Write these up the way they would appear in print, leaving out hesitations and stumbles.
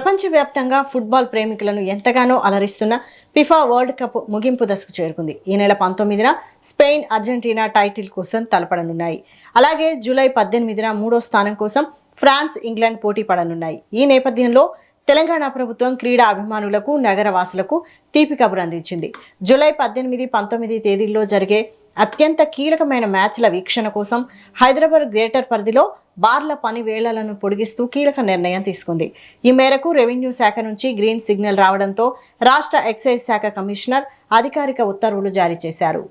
ప్రపంచవ్యాప్తంగా ఫుట్బాల్ ప్రేమికులను ఎంతగానో అలరిస్తున్న FIFA world cup ముగింపు దశకు చేరుకుంది. ఈ నెల 19న స్పెయిన్, అర్జెంటీనా టైటిల్ కోసం తలపడనున్నాయి. అలాగే జూలై 18న మూడో స్థానం కోసం ఫ్రాన్స్, ఇంగ్లాండ్ పోటీ పడనున్నాయి. ఈ నేపథ్యంలో తెలంగాణ ప్రభుత్వం క్రీడా అభిమానులకు, నగరవాసులకు తీపి కబురు అందించింది. జూలై 18, 19 తేదీల్లో జరిగే అత్యంత కీలకమైన మ్యాచ్ల వీక్షణ కోసం హైదరాబాద్ గ్రేటర్ పరిధిలో బార్ల పని వేళలను పొడిగిస్తూ కీలక నిర్ణయం తీసుకుంది. ఈ మేరకు రెవెన్యూ శాఖ నుంచి గ్రీన్ సిగ్నల్ రావడంతో రాష్ట్ర ఎక్సైజ్ శాఖ కమిషనర్ అధికారిక ఉత్తర్వులు జారీ చేశారు.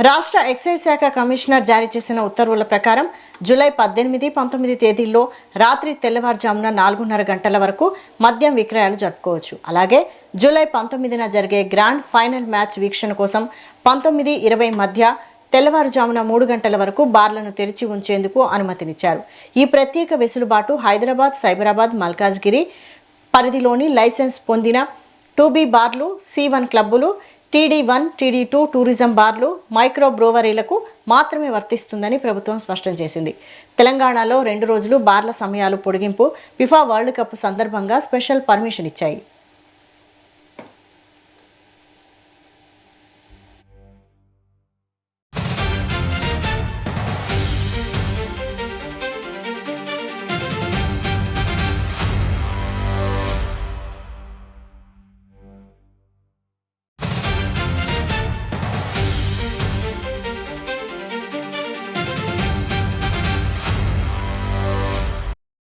రాష్ట్ర ఎక్సైజ్ శాఖ కమిషనర్ జారీ చేసిన ఉత్తర్వుల ప్రకారం జూలై 18, 19 తేదీల్లో రాత్రి తెల్లవారుజామున 4:30 గంటల వరకు మద్యం విక్రయాలు జరుపుకోవచ్చు. అలాగే జూలై 19న జరిగే గ్రాండ్ ఫైనల్ మ్యాచ్ వీక్షణ కోసం 19, 20 మధ్య తెల్లవారుజామున 3 గంటల వరకు బార్లను తెరిచి ఉంచేందుకు అనుమతినిచ్చారు. ఈ ప్రత్యేక వెసులుబాటు హైదరాబాద్, సైబరాబాద్, మల్కాజ్గిరి పరిధిలోని లైసెన్స్ పొందిన 2B బార్లు, C1 క్లబ్బులు, TD1, TD2 టూరిజం బార్లు, మైక్రో బ్రోవరీలకు మాత్రమే వర్తిస్తుందని ప్రభుత్వం స్పష్టం చేసింది. తెలంగాణలో 2 రోజులు బార్ల సమయాలు పొడిగింపు ఫిఫా వరల్డ్ కప్ సందర్భంగా స్పెషల్ పర్మిషన్ ఇచ్చాయి.